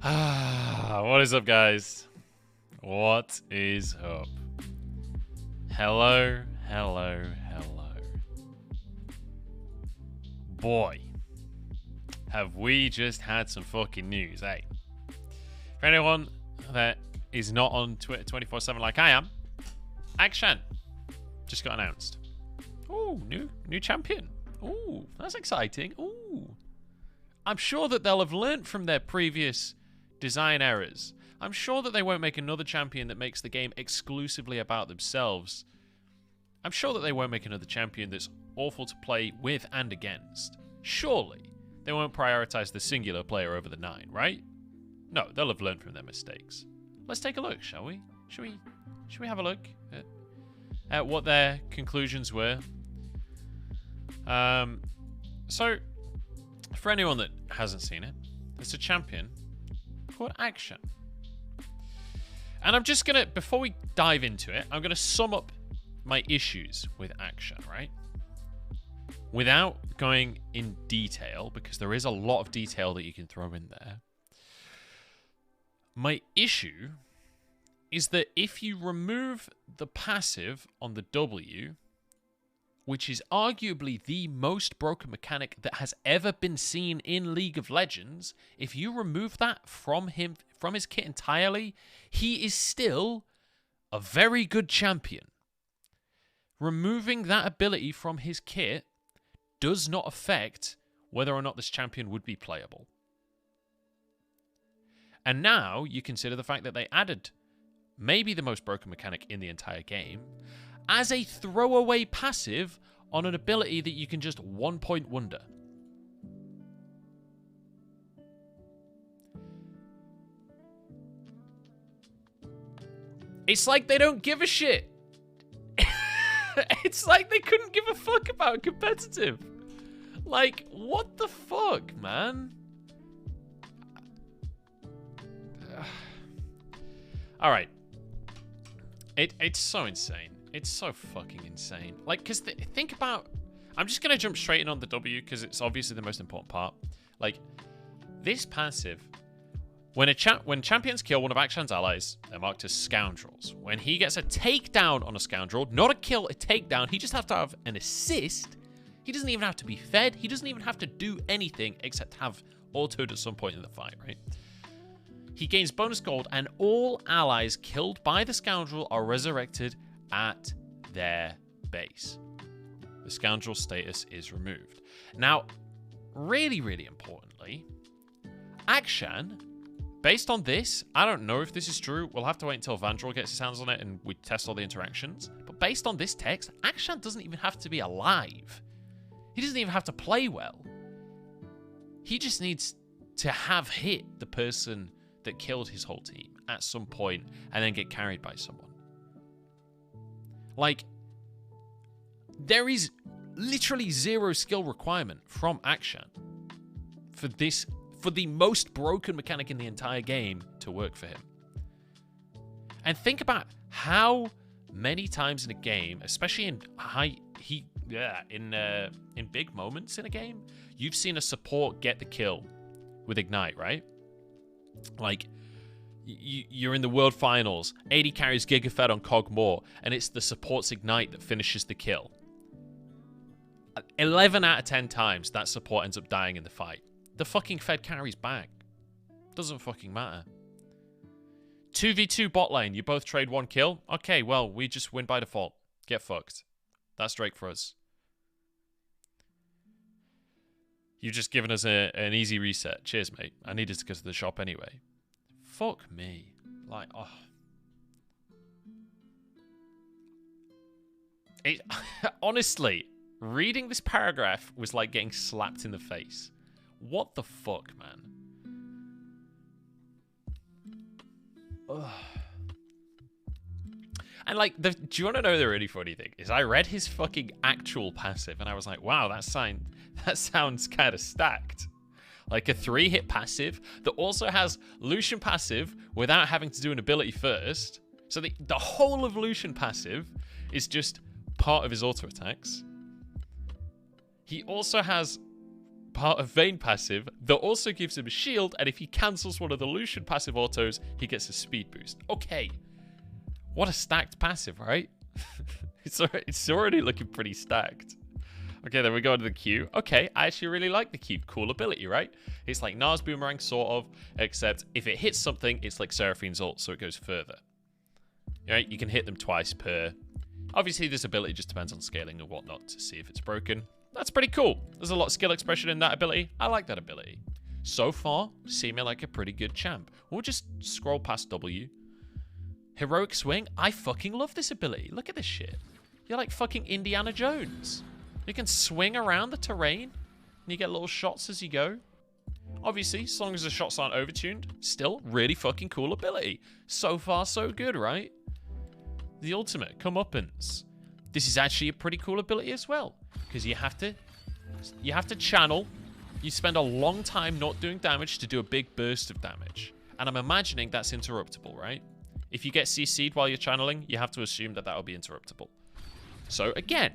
What is up, guys? What is up? Hello. Boy, have we just had some fucking news, eh? For anyone that is not on Twitter 24/7 like I am, Akshan just got announced. Ooh, new champion. Ooh, that's exciting. Ooh. I'm sure that they'll have learnt from their previous design errors. I'm sure that they won't make another champion that makes the game exclusively about themselves. I'm sure that they won't make another champion that's awful to play with and against. Surely they won't prioritize the singular player over the 9, right? No, they'll have learned from their mistakes. Let's take a look, shall we? Should we have a look at what their conclusions were? So, for anyone that hasn't seen it, there's a champion called Akshan. And I'm just gonna, before we dive into it, I'm gonna sum up my issues with Akshan, right? Without going in detail, because there is a lot of detail that you can throw in there. My issue is that if you remove the passive on the W, which is arguably the most broken mechanic that has ever been seen in League of Legends, if you remove that from his kit entirely, he is still a very good champion. Removing that ability from his kit does not affect whether or not this champion would be playable. And now you consider the fact that they added maybe the most broken mechanic in the entire game as a throwaway passive on an ability that you can just 1-point wonder. It's like they don't give a shit. It's like they couldn't give a fuck about competitive. Like, what the fuck, man? Alright. It's so insane. It's so fucking insane. Like, because think about... I'm just going to jump straight in on the W, because it's obviously the most important part. Like, this passive... When champions kill one of Akshan's allies, they're marked as scoundrels. When he gets a takedown on a scoundrel, not a kill, a takedown, he just has to have an assist. He doesn't even have to be fed. He doesn't even have to do anything except have autoed at some point in the fight, right? He gains bonus gold, and all allies killed by the scoundrel are resurrected at their base. The scoundrel status is removed. Now, really, really importantly, Akshan... Based on this, I don't know if this is true. We'll have to wait until Vandral gets his hands on it and we test all the interactions. But based on this text, Akshan doesn't even have to be alive. He doesn't even have to play well. He just needs to have hit the person that killed his whole team at some point and then get carried by someone. Like, there is literally zero skill requirement from Akshan for this... for the most broken mechanic in the entire game to work for him. And think about how many times in a game, especially in in big moments in a game, you've seen a support get the kill with Ignite, right? Like, you're in the World Finals, 80 carries Gigafed on Cogmore, and it's the support's Ignite that finishes the kill. 11 out of 10 times, that support ends up dying in the fight. The fucking Fed carries back. Doesn't fucking matter. 2v2 bot lane. You both trade 1 kill. Okay, well, we just win by default. Get fucked. That's Drake for us. You've just given us an easy reset. Cheers, mate. I needed to go to the shop anyway. Fuck me. Like, oh. Honestly, reading this paragraph was like getting slapped in the face. What the fuck, man? Ugh. And like, do you want to know the really funny thing? Is I read his fucking actual passive and I was like, wow, that sounds kind of stacked. Like a 3-hit passive that also has Lucian passive without having to do an ability first. So the whole of Lucian passive is just part of his auto attacks. He also has part of Vayne passive that also gives him a shield, and if he cancels one of the Lucian passive autos, he gets a speed boost. Okay. What a stacked passive, right? It's already looking pretty stacked. Okay, then we go to the Q. Okay, I actually really like the Q. Cool ability, right? It's like Nars Boomerang, sort of, except if it hits something, it's like Seraphine's ult, so it goes further. Right? You can hit them twice per... Obviously, this ability just depends on scaling and whatnot to see if it's broken. That's pretty cool. There's a lot of skill expression in that ability. I like that ability. So far, seeming like a pretty good champ. We'll just scroll past W. Heroic Swing. I fucking love this ability. Look at this shit. You're like fucking Indiana Jones. You can swing around the terrain, and you get little shots as you go. Obviously, as long as the shots aren't overtuned, still really fucking cool ability. So far, so good, right? The ultimate, Comeuppance. This is actually a pretty cool ability as well, because you have to channel. You spend a long time not doing damage to do a big burst of damage. And I'm imagining that's interruptible, right? If you get CC'd while you're channeling, you have to assume that will be interruptible. So again,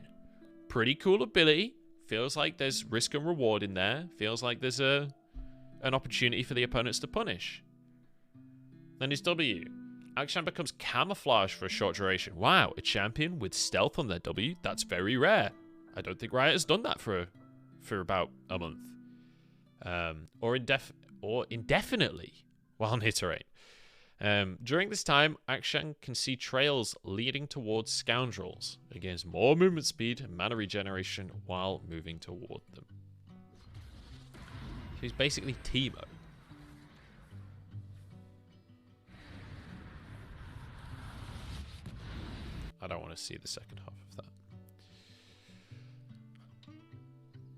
pretty cool ability. Feels like there's risk and reward in there. Feels like there's an opportunity for the opponents to punish. Then his W. Akshan becomes camouflage for a short duration. Wow, a champion with stealth on their W? That's very rare. I don't think Riot has done that for about a month. Or indefinitely while near terrain. During this time, Akshan can see trails leading towards scoundrels. It gains more movement speed and mana regeneration while moving toward them. He's basically Teemo. I don't want to see the second half of that.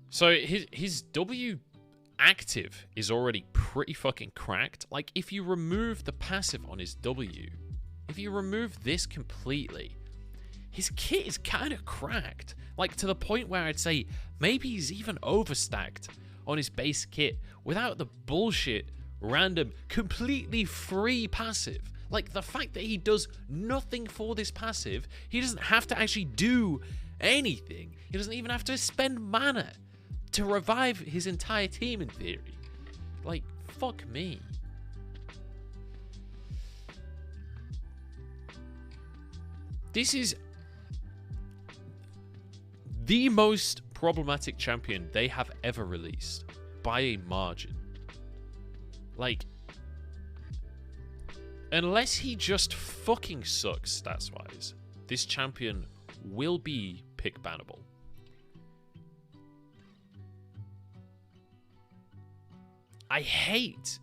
So his W active is already pretty fucking cracked. Like, if you remove the passive on his W, if you remove this completely, his kit is kind of cracked. Like, to the point where I'd say maybe he's even overstacked on his base kit without the bullshit, random, completely free passive. Like, the fact that he does nothing for this passive, he doesn't have to actually do anything. He doesn't even have to spend mana to revive his entire team, in theory. Like, fuck me. This is the most problematic champion they have ever released, by a margin. Like, unless he just fucking sucks stats-wise, this champion will be pick bannable. I hate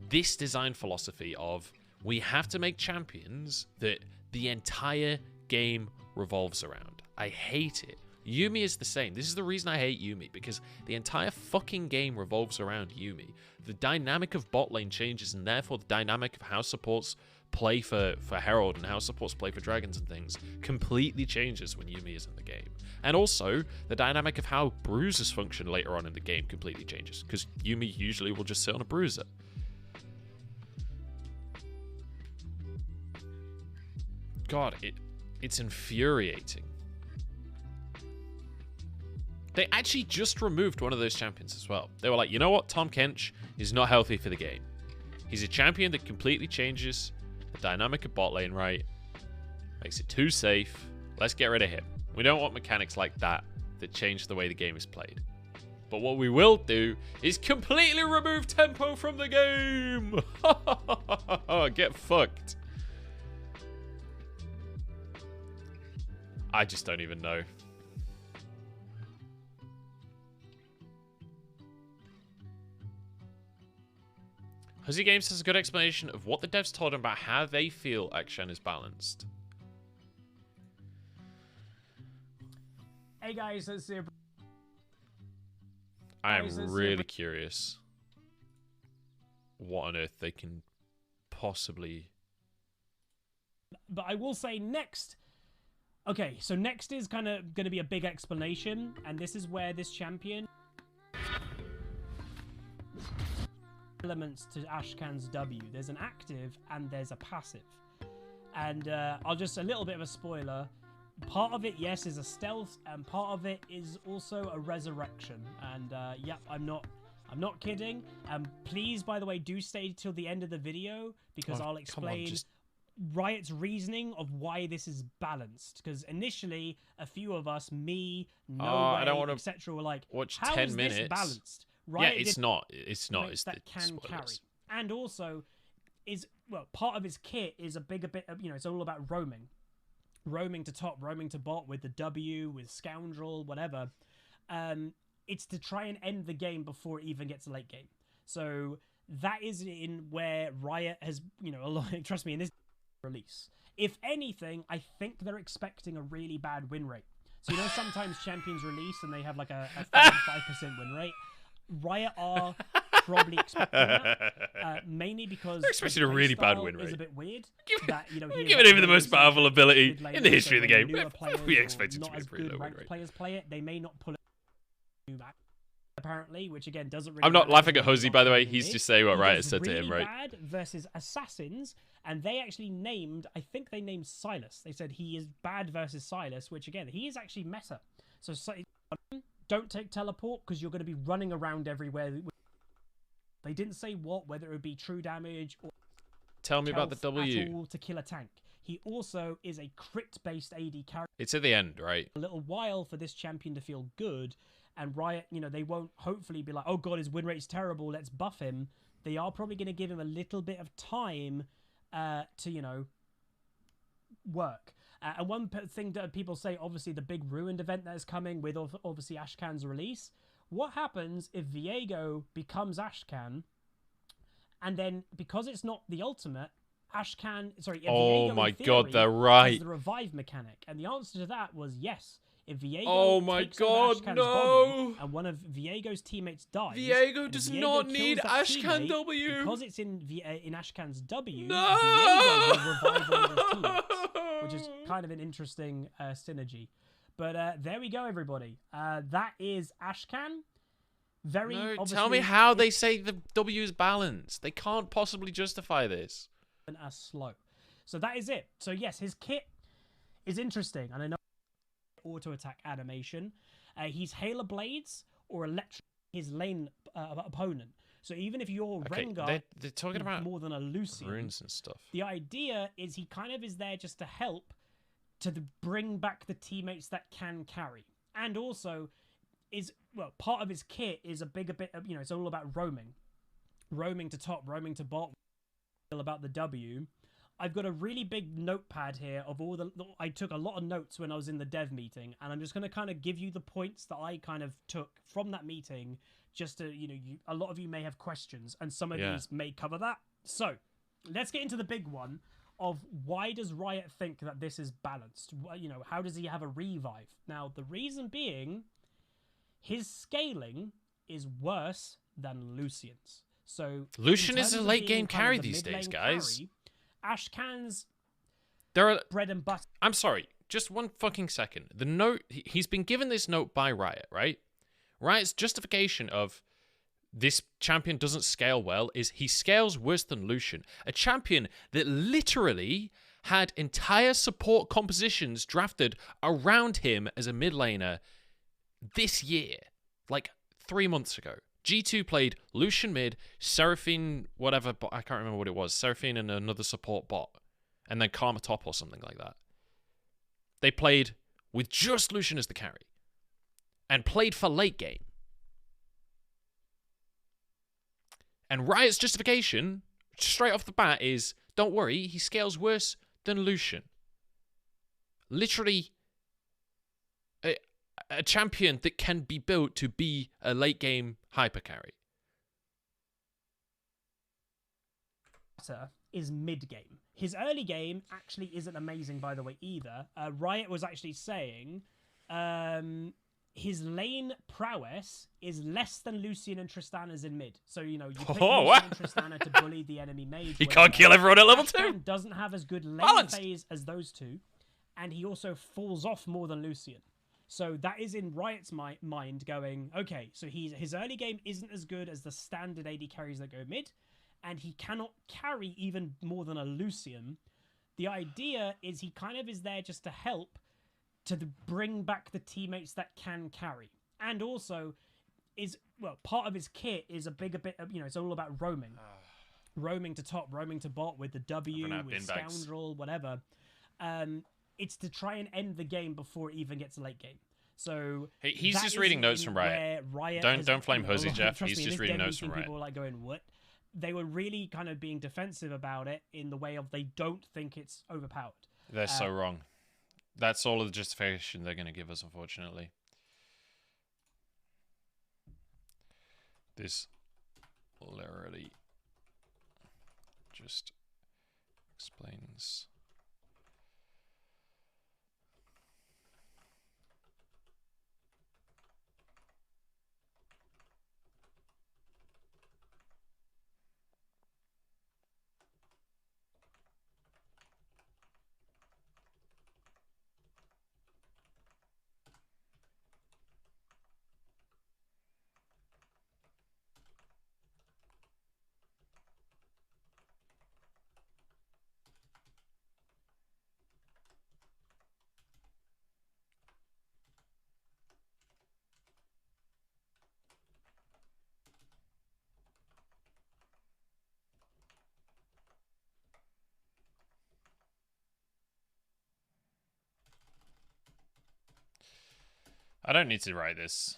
this design philosophy of we have to make champions that the entire game revolves around. I hate it. Yuumi is the same. This is the reason I hate Yuumi, because the entire fucking game revolves around Yuumi. The dynamic of bot lane changes, and therefore the dynamic of how supports play for Herald and how supports play for Dragons and things completely changes when Yuumi is in the game. And also, the dynamic of how bruisers function later on in the game completely changes, because Yuumi usually will just sit on a bruiser. God, it's infuriating. They actually just removed one of those champions as well. They were like, you know what? Tom Kench is not healthy for the game. He's a champion that completely changes the dynamic of bot lane, right? Makes it too safe. Let's get rid of him. We don't want mechanics like that change the way the game is played. But what we will do is completely remove tempo from the game. Get fucked. I just don't even know. Huzzy Games has a good explanation of what the devs told him about how they feel Akshan is balanced. Hey guys, that's Zebra. I am really curious what on earth they can possibly... But I will say next... Okay, so next is kind of going to be a big explanation, and this is where this champion... elements to Ashkan's W. There's an active and there's a passive. And I'll just, a little bit of a spoiler, part of it, yes, is a stealth, and part of it is also a resurrection. And yep, I'm not kidding. Please, by the way, do stay till the end of the video because I'll explain Riot's reasoning of why this is balanced. Because initially, a few of us, me, etc., were like, watch how 10 is minutes. This balanced? Riot it's not. It's that can carry. And also, part of his kit is a bigger bit of, it's all about roaming to top, roaming to bot with the W, with Scoundrel, whatever. It's to try and end the game before it even gets late game. So that is in where Riot has, a lot. Trust me, in this release, if anything, I think they're expecting a really bad win rate. So sometimes champions release and they have like a 35% win rate. Riot are probably expecting that, mainly because they're expecting a really bad win rate. Is a bit weird. Giving him the most powerful ability in the history of the game. We expect it to be a pretty low win rate. Players play it, they may not pull it apparently, which again doesn't really I'm not laughing at Huzzy, by the way. He's just saying what Riot said to him, right? Bad versus Assassins, and they actually I think they named Silas. They said he is bad versus Silas, which again, he is actually meta. So don't take teleport because you're going to be running around everywhere. They didn't say whether it would be true damage or tell me about the W at all to kill a tank. He also is a crit-based AD character. It's at the end, right? A little while for this champion to feel good, and Riot, they won't hopefully be like, oh god, his win rate's terrible, let's buff him. They are probably going to give him a little bit of time to, work. And one thing that people say, obviously, the big Ruined event that is coming with obviously Ashcan's release. What happens if Viego becomes Ashcan, and then because it's not the ultimate, Ashcan, sorry, oh Viego, my in theory, god, they're right. has the revive mechanic, and the answer to that was yes. If Viego takes over Ashcan's body, and one of Viego's teammates dies, Viego does not need Ashcan W because it's in Ashcan's W. No! Viego will revive one of his teammates, which is kind of an interesting synergy. But there we go, everybody. That is Ashcan. Tell me how they say the W is balanced. They can't possibly justify this. As slow. So that is it. So yes, his kit is interesting, and I know auto attack animation. He's Halo Blades or Electric his lane opponent. So even if you're Rengar, they're talking about more than a Lucian runes and stuff. The idea is he kind of is there just to help to bring back the teammates that can carry, and also is part of his kit is a bigger bit of it's all about roaming to top, roaming to bot. About the W. I've got a really big notepad here of all I took a lot of notes when I was in the dev meeting, and I'm just going to kind of give you the points that I kind of took from that meeting, just to, a lot of you may have questions, and some of these may cover that. So, let's get into the big one of why does Riot think that this is balanced? How does he have a revive? Now, the reason being, his scaling is worse than Lucian's. So Lucian is a late game carry these days, guys. Ashcan's bread and butter. I'm sorry, just one fucking second. The note, he's been given this note by Riot, right? Riot's justification of this champion doesn't scale well is he scales worse than Lucian. A champion that literally had entire support compositions drafted around him as a mid laner this year, like 3 months ago. G2 played Lucian mid, Seraphine, whatever, but I can't remember what it was. Seraphine and another support bot. And then Karma top or something like that. They played with just Lucian as the carry. And played for late game. And Riot's justification, straight off the bat, is, don't worry, he scales worse than Lucian. Literally a champion that can be built to be a late game hyper carry. Is mid game. His early game actually isn't amazing, by the way, either. Riot was actually saying his lane prowess is less than Lucian and Tristana's in mid. So, you pick Lucian and Tristana to bully the enemy mage. He can't kill everyone at level 2. Doesn't have as good lane phase as those two. And he also falls off more than Lucian. So that is in Riot's mind going, okay, so his early game isn't as good as the standard AD carries that go mid, and he cannot carry even more than a Lucian. The idea is he kind of is there just to help bring back the teammates that can carry, and also part of his kit is a bigger bit of, it's all about roaming to top, roaming to bot with the W, with Scoundrel, whatever. It's to try and end the game before it even gets late game. So he's just reading notes from Riot. Don't flame Hosey, Jeff. He's just reading notes from Riot. People like going, what? They were really kind of being defensive about it in the way of they don't think it's overpowered. They're so wrong. That's all of the justification they're going to give us, unfortunately. This literally just explains. I don't need to write this.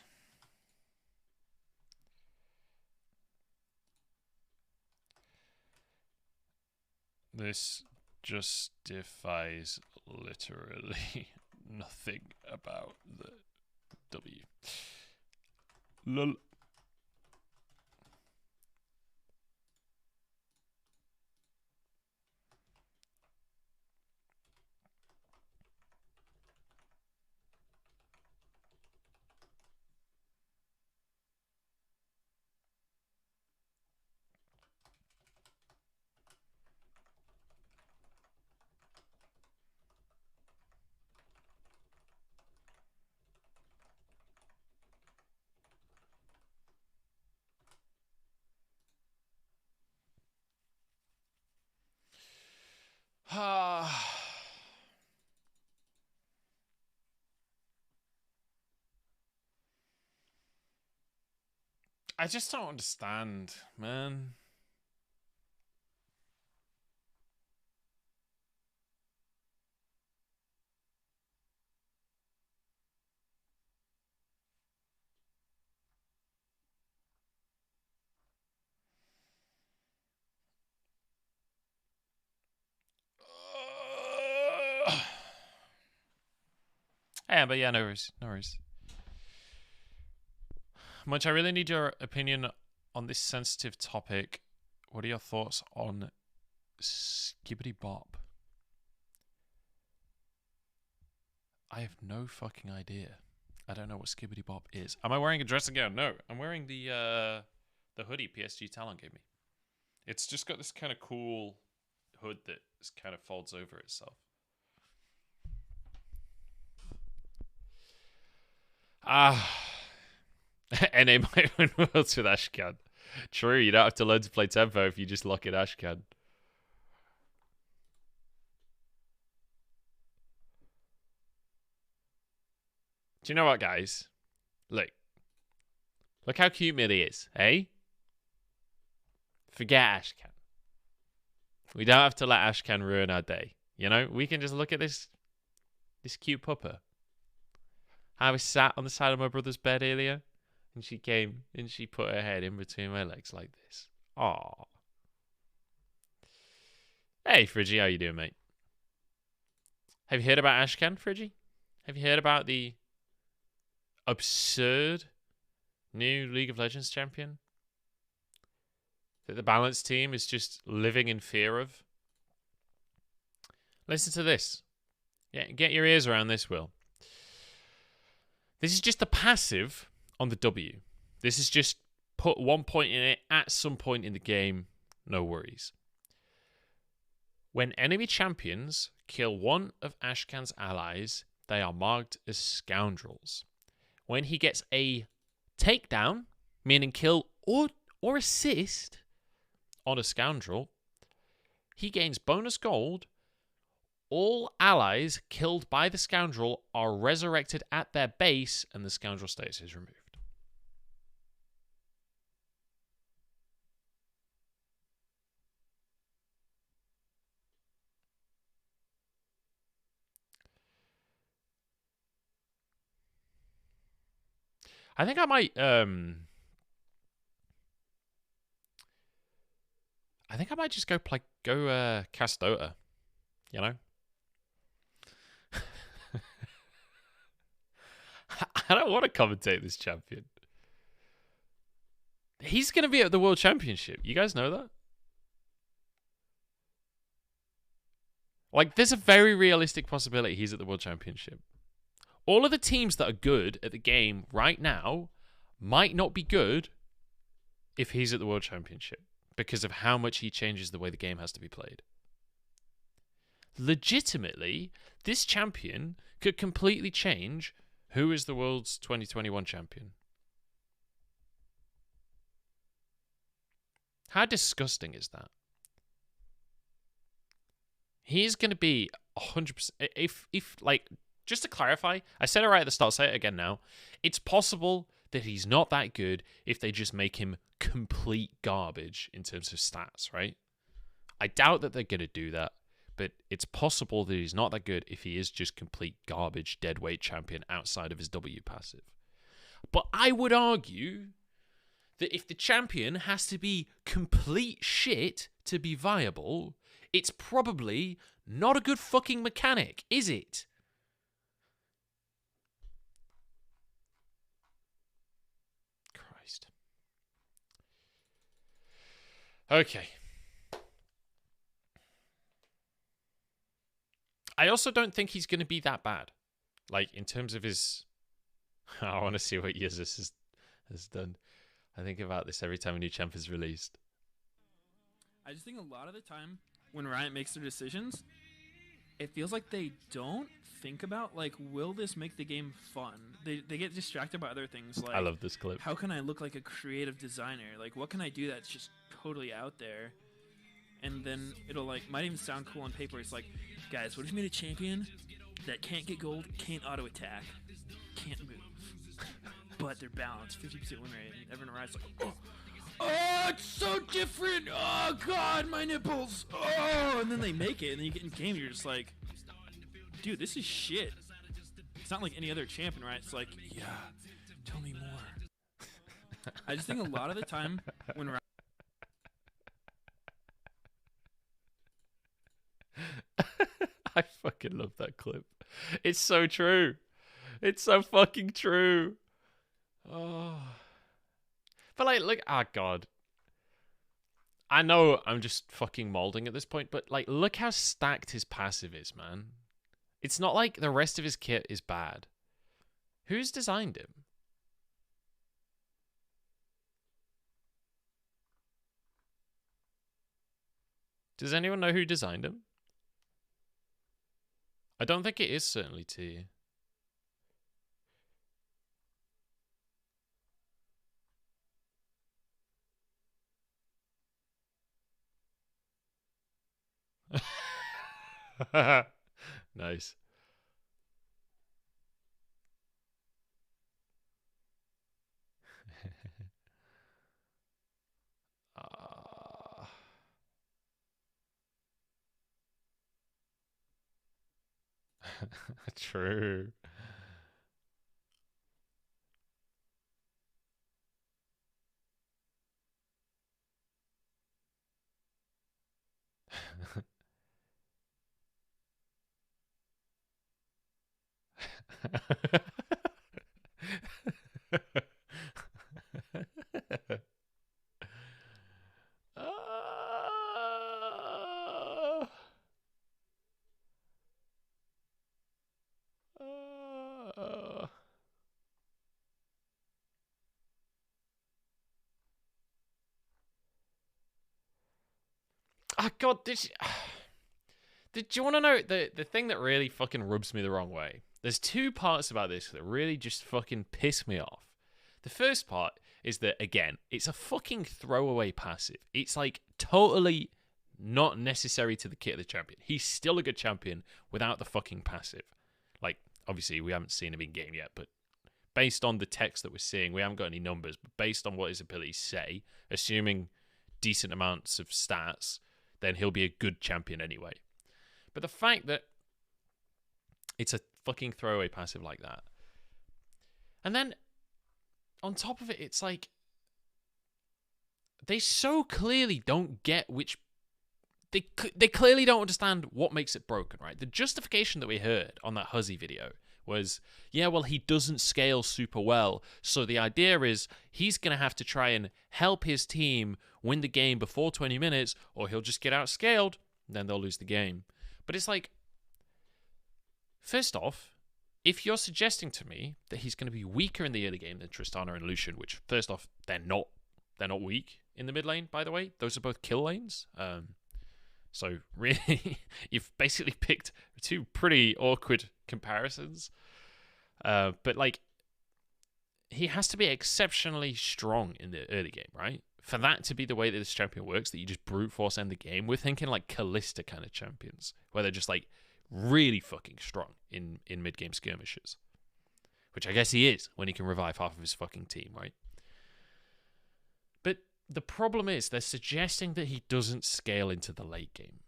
This justifies literally nothing about the W. Lol. I just don't understand, man. Yeah, but yeah, no worries, no worries. Munch, I really need your opinion on this sensitive topic. What are your thoughts on Skibbity Bop? I have no fucking idea. I don't know what Skibbity Bop is. Am I wearing a dressing gown? No, I'm wearing the hoodie PSG Talon gave me. It's just got this kind of cool hood that kind of folds over itself. NA might win Worlds with Ashcan. True, you don't have to learn to play tempo if you just lock in Ashcan. Do you know what, guys? Look how cute Millie is, eh? Forget Ashcan. We don't have to let Ashcan ruin our day. You know, we can just look at this cute pupper. I was sat on the side of my brother's bed earlier, and she came and she put her head in between my legs like this. Aww. Hey, Friggy, how you doing, mate? Have you heard about Ashcan, Friggy? Have you heard about the absurd new League of Legends champion that the Balance team is just living in fear of? Listen to this. Yeah, get your ears around this, Will. This is just a passive on the W. This is just put 1 point in it at some point in the game. No worries. When enemy champions kill one of Ashcan's allies, they are marked as scoundrels. When he gets a takedown, meaning kill or assist on a scoundrel, he gains bonus gold All allies killed by the scoundrel are resurrected at their base, and the scoundrel status is removed. I think I might just go cast Dota, you know? I don't want to commentate this champion. He's going to be at the World Championship. You guys know that? Like, there's a very realistic possibility he's at the World Championship. All of the teams that are good at the game right now might not be good if he's at the World Championship because of how much he changes the way the game has to be played. Legitimately, this champion could completely change who is the world's 2021 champion. How disgusting is that? He's going to be 100%. If like, just to clarify, I said it right at the start, say it again now. It's possible that he's not that good if they just make him complete garbage in terms of stats, right? I doubt that they're going to do that, but it's possible that he's not that good if he is just complete garbage deadweight champion outside of his W passive. But I would argue that if the champion has to be complete shit to be viable, it's probably not a good fucking mechanic, is it? Christ. Okay. I also don't think he's going to be that bad. Like, in terms of his... I want to see what Yezis has done. I think about this every time a new champ is released. I just think a lot of the time when Riot makes their decisions, it feels like they don't think about, like, will this make the game fun? They get distracted by other things, like... I love this clip. How can I look like a creative designer? Like, what can I do that's just totally out there? And then it'll, like, might even sound cool on paper. It's like, guys, what if you made a champion that can't get gold, can't auto-attack, can't move, but they're balanced, 50% win rate, and everyone arrives like, oh, it's so different, oh, God, my nipples, oh, and then they make it, and then you get in game, and you're just like, dude, this is shit. It's not like any other champion, right? It's like, yeah, tell me more. I just think a lot of the time when I fucking love that clip. It's so true. It's so fucking true. Oh. But like, look, God. I know I'm just fucking molding at this point, but like, look how stacked his passive is, man. It's not like the rest of his kit is bad. Who's designed him? Does anyone know who designed him? I don't think it is certainly T. Nice. True. God, did you want to know the thing that really fucking rubs me the wrong way? There's two parts about this that really just fucking piss me off. The first part is that, again, it's a fucking throwaway passive. It's like totally not necessary to the kit of the champion. He's still a good champion without the fucking passive. Like, obviously, we haven't seen him in game yet, but based on the text that we're seeing, we haven't got any numbers, but based on what his abilities say, assuming decent amounts of stats, then he'll be a good champion anyway. But the fact that it's a fucking throwaway passive like that, and then on top of it, it's like they so clearly don't get which... They clearly don't understand what makes it broken, right? The justification that we heard on that Huzzy video was, yeah, well, he doesn't scale super well, so the idea is he's going to have to try and help his team win the game before 20 minutes, or he'll just get outscaled, and then they'll lose the game. But it's like, first off, if you're suggesting to me that he's going to be weaker in the early game than Tristana and Lucian, which, first off, they're not weak in the mid lane, by the way. Those are both kill lanes. So really, you've basically picked two pretty awkward comparisons. But like, he has to be exceptionally strong in the early game, right? For that to be the way that this champion works, that you just brute force end the game, we're thinking like Kalista kind of champions, where they're just like really fucking strong in mid-game skirmishes. Which I guess he is when he can revive half of his fucking team, right? But the problem is they're suggesting that he doesn't scale into the late game.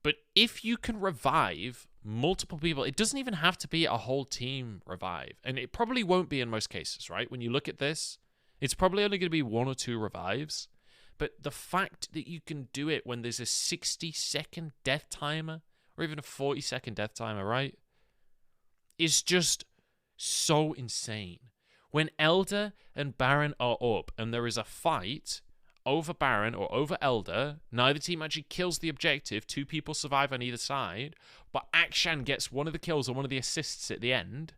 But if you can revive multiple people, it doesn't even have to be a whole team revive. And it probably won't be in most cases, right? When you look at this, it's probably only going to be 1 or 2 revives. But the fact that you can do it when there's a 60-second death timer, or even a 40-second death timer, right, is just so insane. When Elder and Baron are up and there is a fight over Baron or over Elder, neither team actually kills the objective, 2 people survive on either side, but Akshan gets one of the kills or one of the assists at the end,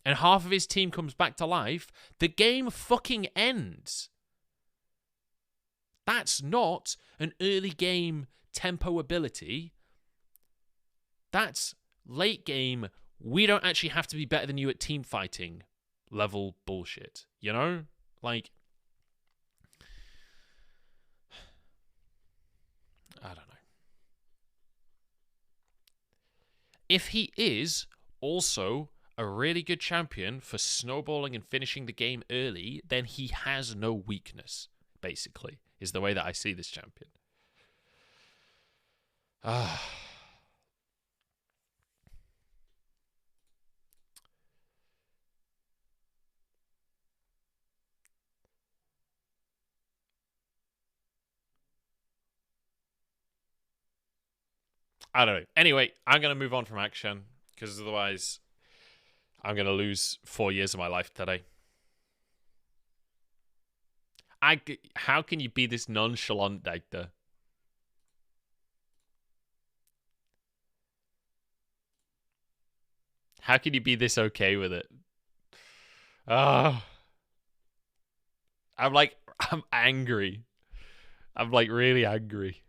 and half of his team comes back to life, the game fucking ends. That's not an early game tempo ability. That's late game, we don't actually have to be better than you at team fighting level bullshit, you know? Like, I don't know. If he is also a really good champion for snowballing and finishing the game early, then he has no weakness, basically, is the way that I see this champion. I don't know. Anyway, I'm going to move on from Akshan, because otherwise I'm going to lose 4 years of my life today. How can you be this nonchalant, Dagda? How can you be this okay with it? I'm angry. I'm like really angry.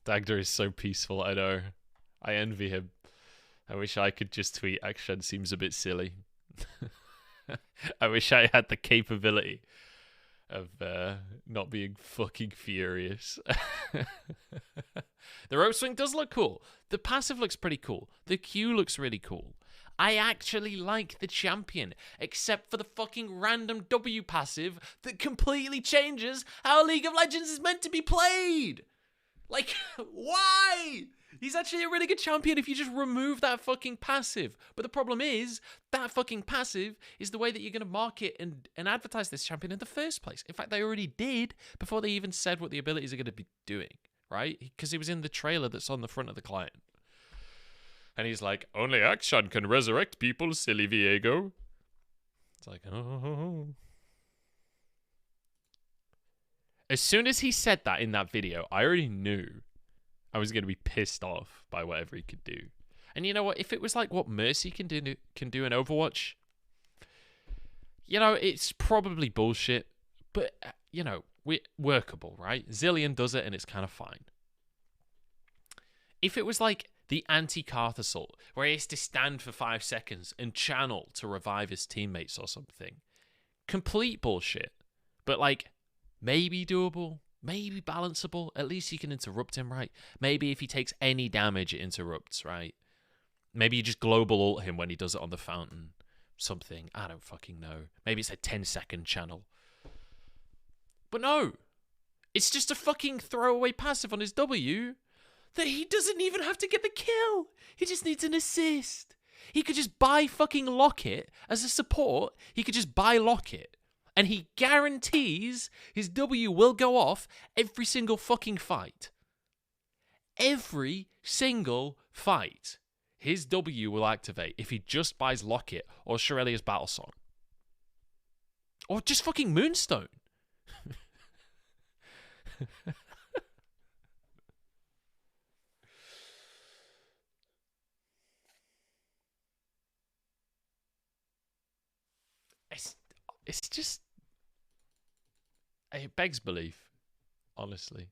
Dagda is so peaceful, I know. I envy him. I wish I could just tweet, Akshan seems a bit silly. I wish I had the capability of not being fucking furious. The rope swing does look cool. The passive looks pretty cool. The Q looks really cool. I actually like the champion, except for the fucking random W passive that completely changes how League of Legends is meant to be played. Like, why? He's actually a really good champion if you just remove that fucking passive. But the problem is, that fucking passive is the way that you're going to market and advertise this champion in the first place. In fact, they already did before they even said what the abilities are going to be doing, right? Because he was in the trailer that's on the front of the client. And he's like, only Akshan can resurrect people, silly Viego. It's like, oh. As soon as he said that in that video, I already knew I was going to be pissed off by whatever he could do. And you know what? If it was like what Mercy can do in Overwatch, you know, it's probably bullshit. But, you know, we're workable, right? Zillion does it and it's kind of fine. If it was like the anti-Karth assault, where he has to stand for 5 seconds and channel to revive his teammates or something, complete bullshit. but like maybe doable, maybe balanceable. At least you can interrupt him, right? Maybe if he takes any damage, it interrupts, right? Maybe you just global ult him when he does it on the fountain. Something. I don't fucking know. Maybe it's a 10-second channel. But no. It's just a fucking throwaway passive on his W that he doesn't even have to get the kill. He just needs an assist. He could just buy fucking Locket as a support. He could just buy Locket. And he guarantees his W will go off every single fucking fight. Every single fight. His W will activate if he just buys Locket or Shirelia's Battle Song. Or just fucking Moonstone. It's just... It begs belief, honestly.